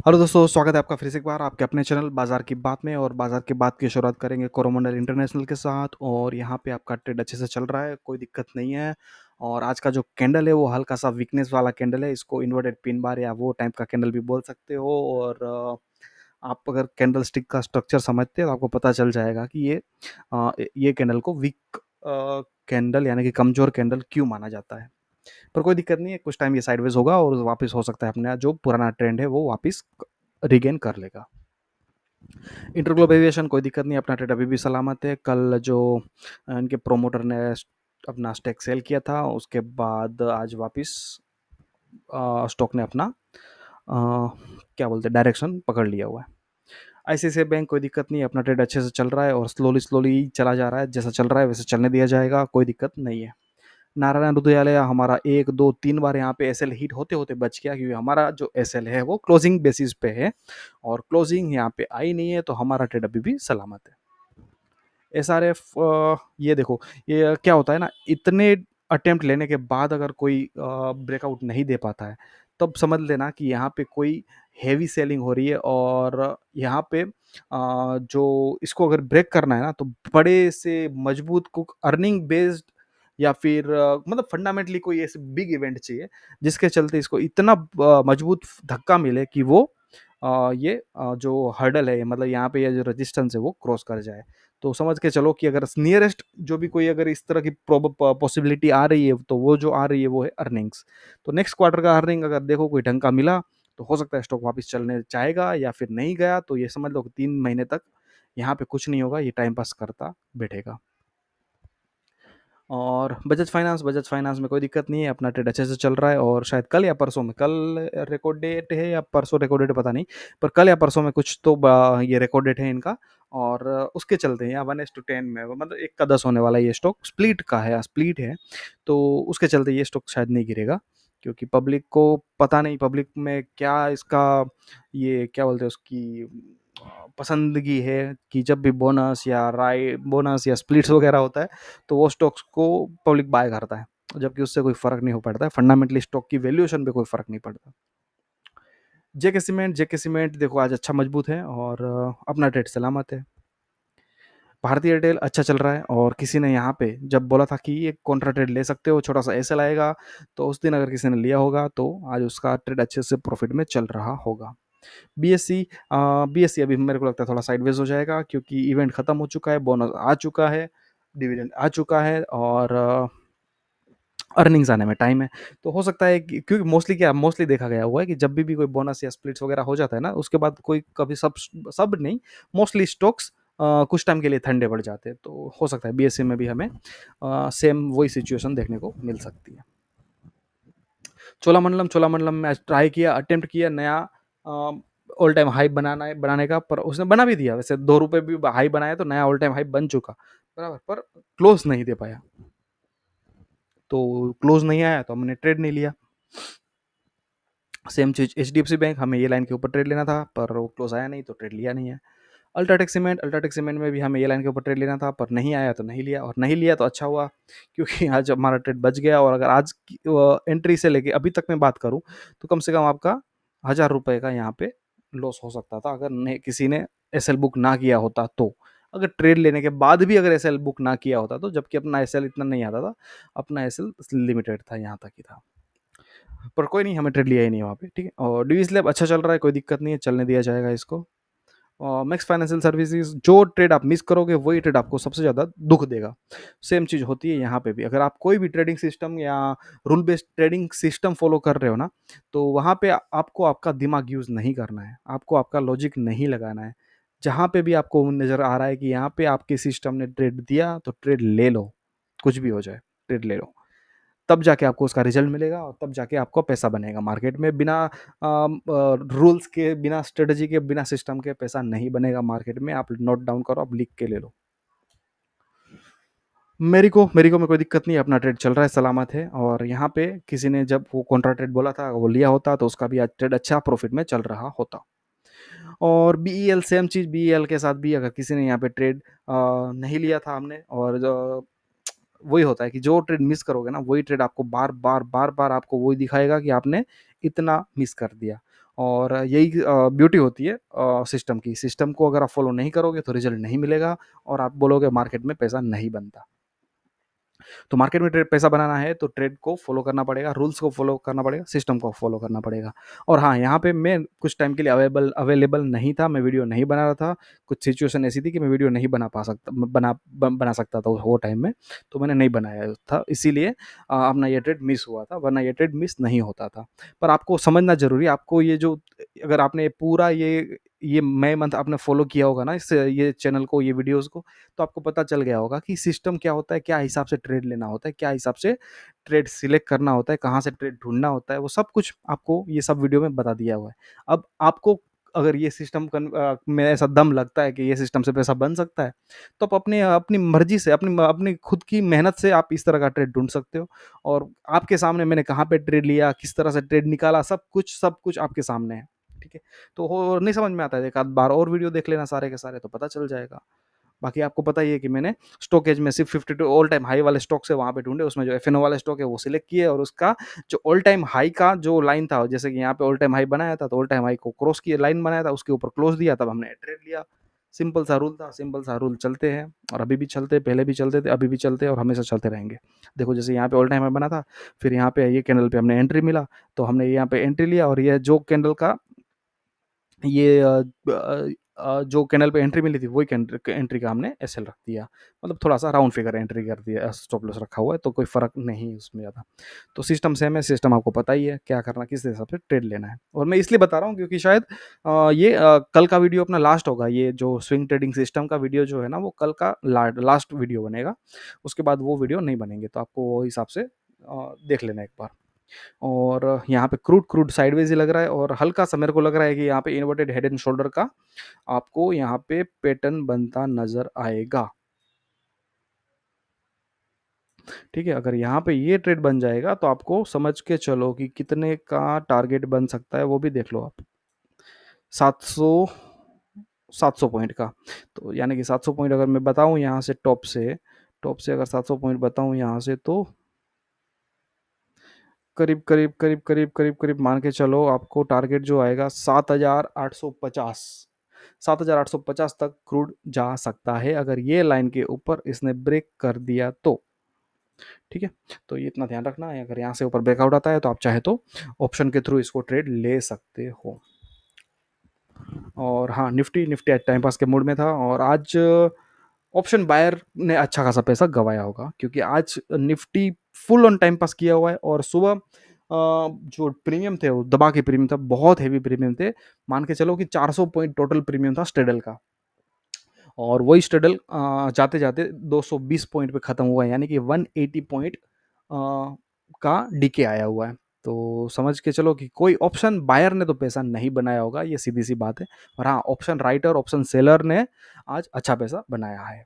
Hello दोस्तों, स्वागत है आपका फिर से एक बार आपके अपने चैनल बाज़ार की बात में। और बाज़ार की बात की शुरुआत करेंगे कोरोमंडल इंटरनेशनल के साथ। और यहाँ पे आपका ट्रेड अच्छे से चल रहा है, कोई दिक्कत नहीं है। और आज का जो कैंडल है वो हल्का सा वीकनेस वाला कैंडल है, इसको इन्वर्टेड पिन बार या वो टाइप का कैंडल भी बोल सकते हो। और आप अगर कैंडल स्टिक का स्ट्रक्चर समझते हो तो आपको पता चल जाएगा कि ये कैंडल को वीक कैंडल यानी कि कमज़ोर कैंडल क्यों माना जाता है। पर कोई दिक्कत नहीं है, कुछ टाइम ये साइडवेज होगा और वापस हो सकता है अपना जो पुराना ट्रेंड है वो वापस रिगेन कर लेगा। इंटरग्लोब एविएशन कोई दिक्कत नहीं, अपना ट्रेड अभी भी सलामत है। कल जो इनके प्रोमोटर ने अपना स्टेक सेल किया था, उसके बाद आज वापस स्टॉक ने अपना क्या बोलते हैं डायरेक्शन पकड़ लिया हुआ है। आईसीआईसीआई बैंक कोई दिक्कत नहीं है, अपना ट्रेड अच्छे से चल रहा है और स्लोली स्लोली चला जा रहा है। जैसा चल रहा है वैसे चलने दिया जाएगा, कोई दिक्कत नहीं है। नारायण हृदयालय हमारा 1, 2, 3 बार यहाँ पे एसएल हिट होते-होते बच गया, क्योंकि हमारा जो एसएल है वो क्लोजिंग बेसिस पे है और क्लोजिंग यहाँ पे आई नहीं है, तो हमारा ट्रेड अभी भी सलामत है। एसआरएफ ये देखो, ये क्या होता है ना, इतने अटेम्प्ट लेने के बाद अगर कोई ब्रेकआउट नहीं दे पाता है, तब समझ लेना कि यहाँ पे कोई हेवी सेलिंग हो रही है। और यहाँ पे जो इसको अगर ब्रेक करना है ना, तो बड़े से मजबूत कुछ अर्निंग बेस्ड या फिर मतलब फंडामेंटली कोई ऐसे बिग इवेंट चाहिए जिसके चलते इसको इतना मजबूत धक्का मिले कि वो जो हर्डल है, मतलब यहाँ पे ये जो रेजिस्टेंस है वो क्रॉस कर जाए। तो समझ के चलो कि अगर नियरेस्ट जो भी कोई अगर इस तरह की पॉसिबिलिटी आ रही है, तो वो जो आ रही है वो है अर्निंग्स। तो नेक्स्ट क्वार्टर का अर्निंग अगर देखो कोई ढंग का मिला, तो हो सकता है स्टॉक वापस चलने चाहेगा, या फिर नहीं गया तो ये समझ लो कि 3 महीने तक यहाँ पे कुछ नहीं होगा, ये टाइम पास करता बैठेगा। और बजाज फाइनेंस में कोई दिक्कत नहीं है, अपना ट्रेड अच्छे से चल रहा है। और शायद कल या परसों में, कल रिकॉर्ड डेट है या परसों रिकॉर्ड डेट पता नहीं, पर कल या परसों में कुछ तो ये रिकॉर्ड डेट है इनका। और उसके चलते हैं या 1:10 में, मतलब 1 का 10 होने वाला ये स्टॉक स्प्लिट का है, स्प्लिट है। तो उसके चलते ये स्टॉक शायद नहीं गिरेगा, क्योंकि पब्लिक को पता नहीं पब्लिक में क्या इसका ये क्या बोलते हैं उसकी पसंदगी है कि जब भी बोनस या स्प्लिट्स वगैरह होता है, तो वो स्टॉक्स को पब्लिक बाय करता है, जबकि उससे कोई फर्क नहीं हो पड़ता है, फंडामेंटली स्टॉक की वैल्यूएशन पे कोई फर्क नहीं पड़ता। जेके सीमेंट देखो आज अच्छा मजबूत है और अपना ट्रेड सलामत है। भारतीय एयरटेल अच्छा चल रहा है, और किसी ने यहाँ पे जब बोला था कि एक कॉन्ट्रा ट्रेड ले सकते हो, छोटा सा एसएल आएगा, तो उस दिन अगर किसी ने लिया होगा तो आज उसका ट्रेड अच्छे से प्रॉफिट में चल रहा होगा। बीएससी अभी मेरे को लगता है थोड़ा साइडवेज हो जाएगा, क्योंकि इवेंट खत्म हो चुका है, बोनस आ चुका है, डिविडेंड आ चुका है, और अर्निंग्स आने में टाइम है। तो हो सकता है कि क्योंकि मोस्टली देखा गया हुआ है कि जब भी कोई बोनस या स्प्लिट्स वगैरह हो जाता है ना, उसके बाद कोई कभी सब सब नहीं, मोस्टली स्टॉक्स कुछ टाइम के लिए ठंडे पड़ जाते हैं। तो हो सकता है बीएससी में भी हमें सेम वही सिचुएशन देखने को मिल सकती है। चोलामंडलम में आज ट्राई किया, अटेम्प्ट किया नया ऑल टाइम हाई बनाने का, पर उसने बना भी दिया। वैसे 2 रुपये भी हाई बनाया तो नया ऑल टाइम हाई बन चुका, बराबर, पर क्लोज नहीं दे पाया। तो क्लोज नहीं आया तो हमने ट्रेड नहीं लिया। सेम चीज एचडीएफसी बैंक, हमें ये लाइन के ऊपर ट्रेड लेना था, पर वो क्लोज आया नहीं तो ट्रेड लिया नहीं है। अल्ट्राटेक सीमेंट में भी हमें ये लाइन के ऊपर ट्रेड लेना था, पर नहीं आया तो नहीं लिया, और नहीं लिया तो अच्छा हुआ, क्योंकि आज हमारा ट्रेड बच गया। और अगर आज की एंट्री से लेके अभी तक मैं बात करूं, तो कम से कम आपका 1,000 रुपये का यहाँ पे लॉस हो सकता था, अगर किसी ने एसएल बुक ना किया होता तो। अगर ट्रेड लेने के बाद भी अगर एसएल बुक ना किया होता तो, जबकि अपना एसएल इतना नहीं आता था, अपना एसएल लिमिटेड था, यहाँ तक ही था। पर कोई नहीं, हमें ट्रेड लिया ही नहीं वहाँ पे, ठीक है। और डीवी स्लैब अच्छा चल रहा है, कोई दिक्कत नहीं है, चलने दिया जाएगा इसको। मैक्स फाइनेंशियल सर्विसेज, जो ट्रेड आप मिस करोगे वही ट्रेड आपको सबसे ज़्यादा दुख देगा। सेम चीज़ होती है यहाँ पे भी, अगर आप कोई भी ट्रेडिंग सिस्टम या rule based trading system follow कर रहे हो ना, तो वहाँ पे आपको आपका दिमाग यूज़ नहीं करना है, आपको आपका लॉजिक नहीं लगाना है। जहाँ पे भी आपको नज़र आ रहा है कि यहाँ पे आपके सिस्टम ने ट्रेड दिया, तो ट्रेड ले लो, कुछ भी हो जाए, ट्रेड ले लो। तब जाके आपको उसका रिजल्ट मिलेगा, और तब जाके आपको पैसा बनेगा मार्केट में। बिना रूल्स के, बिना स्ट्रेटजी के, बिना सिस्टम के पैसा नहीं बनेगा मार्केट में। आप नोट डाउन करो, आप लिख के ले लो। मेरी को में कोई दिक्कत नहीं है, अपना ट्रेड चल रहा है, सलामत है। और यहाँ पे किसी ने जब वो कॉन्ट्रा ट्रेड बोला था, वो लिया होता, तो उसका भी आज ट्रेड अच्छा प्रॉफिट में चल रहा होता। और बीईएल सेम चीज़, बीईएल के साथ भी अगर किसी ने यहाँ पे ट्रेड नहीं लिया था हमने, और वही होता है कि जो ट्रेड मिस करोगे ना, वही ट्रेड आपको बार बार आपको वही दिखाएगा कि आपने इतना मिस कर दिया। और यही ब्यूटी होती है सिस्टम की। सिस्टम को अगर आप फ़ॉलो नहीं करोगे तो रिज़ल्ट नहीं मिलेगा और आप बोलोगे मार्केट में पैसा नहीं बनता। तो मार्केट में ट्रेड पैसा बनाना है तो ट्रेड को फॉलो करना पड़ेगा, रूल्स को फॉलो करना पड़ेगा, सिस्टम को फॉलो करना पड़ेगा। और हाँ, यहाँ पे मैं कुछ टाइम के लिए अवेलेबल नहीं था, मैं वीडियो नहीं बना रहा था। कुछ सिचुएशन ऐसी थी कि मैं वीडियो नहीं बना सकता था वो टाइम में, तो मैंने नहीं बनाया था। इसीलिए अपना ये ट्रेड मिस हुआ था, वरना ये ट्रेड मिस नहीं होता था। पर आपको समझना ज़रूरी है, आपको ये जो अगर आपने पूरा ये मई मंथ आपने फॉलो किया होगा ना इस ये चैनल को, ये वीडियोज़ को, तो आपको पता चल गया होगा कि सिस्टम क्या होता है, क्या हिसाब से ट्रेड लेना होता है, क्या हिसाब से ट्रेड सिलेक्ट करना होता है, कहाँ से ट्रेड ढूँढना होता है, वो सब कुछ आपको ये सब वीडियो में बता दिया हुआ है। अब आपको अगर ये सिस्टम में ऐसा दम लगता है कि ये सिस्टम से पैसा बन सकता है, तो आप अपनी मर्ज़ी से, अपनी खुद की मेहनत से आप इस तरह का ट्रेड ढूँढ सकते हो। और आपके सामने मैंने कहाँ पे ट्रेड लिया, किस तरह से ट्रेड निकाला, सब कुछ आपके सामने है। ठीक है? तो हो नहीं समझ में आता है, एक आध बार और वीडियो देख लेना सारे के सारे, तो पता चल जाएगा। बाकी आपको पता ही है कि मैंने स्टॉकेज में सिर्फ 52 ऑल टाइम हाई वाले स्टॉक्स है वहाँ पे ढूँढे, उसमें जो एफएनओ वाले स्टॉक है वो सिलेक्ट किए और उसका जो ऑल टाइम हाई का जो लाइन था, जैसे कि यहाँ पे ऑल टाइम हाई बनाया था, तो ऑल टाइम हाई को क्रॉस किए, लाइन बनाया था, उसके ऊपर क्लोज़ दिया, तब हमने ट्रेड लिया। सिंपल सा रूल था, सिंपल सा रूल चलते हैं और अभी भी चलते हैं, पहले भी चलते थे, अभी भी चलते हैं और हमेशा चलते रहेंगे। देखो जैसे यहाँ पे ऑल टाइम हाई बना था, फिर यहाँ पे ये कैंडल पे हमने एंट्री मिला, तो हमने यहाँ पे एंट्री लिया और ये जो कैंडल का ये जो कैंडल पे एंट्री मिली थी वही एंट्री का हमने एसएल रख दिया। मतलब थोड़ा-सा राउंड फिगर एंट्री कर दिया, स्टॉप लॉस रखा हुआ है तो कोई फ़र्क नहीं है उसमें ज़्यादा। तो सिस्टम सेम है, सिस्टम आपको पता ही है क्या करना, किस हिसाब से ट्रेड लेना है। और मैं इसलिए बता रहा हूँ क्योंकि शायद कल का वीडियो अपना लास्ट होगा, ये जो स्विंग ट्रेडिंग सिस्टम का वीडियो जो है ना वो कल का लास्ट वीडियो बनेगा। उसके बाद वो वीडियो नहीं बनेंगे, तो आपको वो हिसाब से देख लेना एक बार। और यहाँ पे क्रूड साइडवेज ही लग रहा है और हल्का-सा मेरे को लग रहा है कि यहाँ पे इन्वर्टेड हेड एंड शोल्डर का आपको यहाँ पे पैटर्न बनता नज़र आएगा। ठीक है? अगर यहाँ पे ये ट्रेड बन जाएगा तो आपको समझ के चलो कि कितने का टारगेट बन सकता है, वो भी देख लो आप। 700 700 पॉइंट का। तो यानी कि 700 पॉइंट अगर मैं बताऊँ यहाँ से टॉप से अगर 700 पॉइंट बताऊँ यहाँ से, तो करीब मान के चलो आपको टारगेट जो आएगा 7,850, 7,850 तक क्रूड जा सकता है अगर ये लाइन के ऊपर इसने ब्रेक कर दिया तो। ठीक है? तो ये इतना ध्यान रखना है, अगर यहाँ से ऊपर ब्रेकआउट आता है तो आप चाहे तो ऑप्शन के थ्रू इसको ट्रेड ले सकते हो। और हाँ, निफ्टी आज टाइम पास के मूड में था और आज ऑप्शन बायर ने अच्छा खासा पैसा गँवाया होगा क्योंकि आज Nifty full on time pass किया हुआ है और सुबह जो प्रीमियम थे वो दबा के प्रीमियम था, बहुत हेवी प्रीमियम थे। मान के चलो कि 400 पॉइंट टोटल प्रीमियम था स्ट्रेडल का। और वही स्ट्रगल जाते-जाते 220 पॉइंट पे ख़त्म हुआ है, यानी कि 180 पॉइंट का डीके आया हुआ है। तो समझ के चलो कि कोई ऑप्शन बायर ने तो पैसा नहीं बनाया होगा, ये सीधी-सी बात है। और हाँ, ऑप्शन राइटर, ऑप्शन सेलर ने आज अच्छा पैसा बनाया है।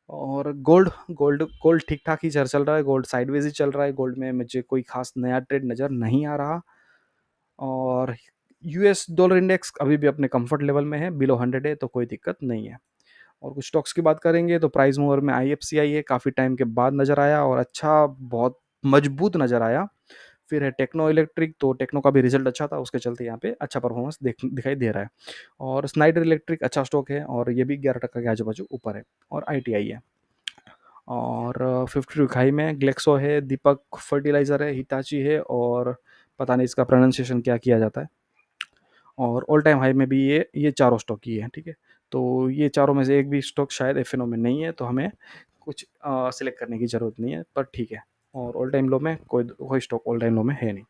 और गोल्ड ठीक-ठाक ही चल रहा है, गोल्ड साइडवेज़ ही चल रहा है, गोल्ड में मुझे कोई ख़ास नया ट्रेड नज़र नहीं आ रहा। और यूएस डॉलर इंडेक्स अभी भी अपने कंफर्ट लेवल में है, बिलो 100 है, तो कोई दिक्कत नहीं है। और कुछ स्टॉक्स की बात करेंगे तो प्राइस मूवर में आईएफसीआई है, काफ़ी टाइम के बाद नज़र आया और अच्छा बहुत मजबूत नज़र आया। फिर है टेक्नो इलेक्ट्रिक, तो टेक्नो का भी रिजल्ट अच्छा था, उसके चलते यहाँ पे अच्छा परफॉर्मेंस दिखाई दे रहा है। और स्नाइडर इलेक्ट्रिक अच्छा स्टॉक है और ये भी 11% के आजू-बाजू ऊपर है। और आईटीआई है। और 52 हाई में ग्लेक्सो है, दीपक फर्टिलाइज़र है, हिताची है और पता नहीं इसका प्रोनाउंसिएशन क्या किया जाता है। और ऑल टाइम हाई में भी ये चारों स्टॉक ही है, ठीक है? तो ये चारों में से एक भी स्टॉक शायद एफएनओ में नहीं है, तो हमें कुछ सेलेक्ट करने की ज़रूरत नहीं है, पर ठीक है। और ऑल टाइम लो में कोई स्टॉक ऑल टाइम लो में है नहीं।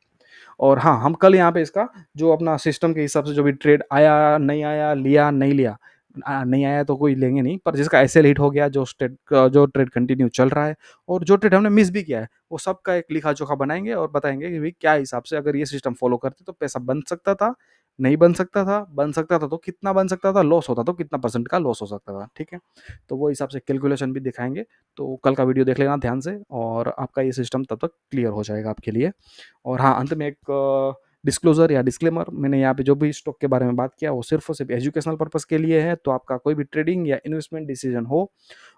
और हाँ, हम कल यहाँ पे इसका जो अपना सिस्टम के हिसाब से जो भी ट्रेड आया, नहीं आया, लिया, नहीं लिया, नहीं आया तो कोई लेंगे नहीं, पर जिसका एसएल हिट हो गया, जो ट्रेड कंटिन्यू चल रहा है और जो ट्रेड हमने मिस भी किया है, वो सबका एक लिखा-जोखा बनाएँगे और बताएँगे कि भई क्या हिसाब से अगर ये सिस्टम फ़ॉलो करते तो पैसा बन सकता था, नहीं बन सकता था तो कितना बन सकता था, लॉस होता तो कितना परसेंट का लॉस हो सकता था, ठीक है? तो वो हिसाब से कैलकुलेशन भी दिखाएँगे, तो कल का वीडियो देख लेना ध्यान से और आपका ये सिस्टम तब तक क्लियर हो जाएगा आपके लिए। और हाँ, अंत में एक डिस्क्लोज़र या डिस्क्लेमर, मैंने यहाँ पे जो भी स्टॉक के बारे में बात किया वो सिर्फ़ और सिर्फ़ एजुकेशनल पर्पज़ के लिए है, तो आपका कोई भी ट्रेडिंग या इन्वेस्टमेंट डिसीज़न हो,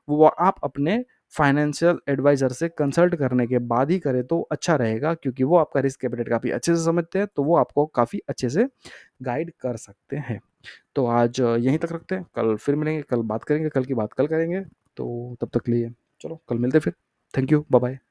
वो आप अपने फाइनेंशियल एडवाइज़र से कंसल्ट करने के बाद ही करें तो अच्छा रहेगा, क्योंकि वो आपका रिस्क एपेटाइट काफ़ी अच्छे से समझते हैं, तो वो आपको काफ़ी अच्छे से गाइड कर सकते हैं। तो आज यहीं तक रखते हैं, कल फिर मिलेंगे, कल बात करेंगे, कल की बात कल करेंगे। तो तब तक के लिए चलो कल मिलते हैं फिर। Thank you, bye bye.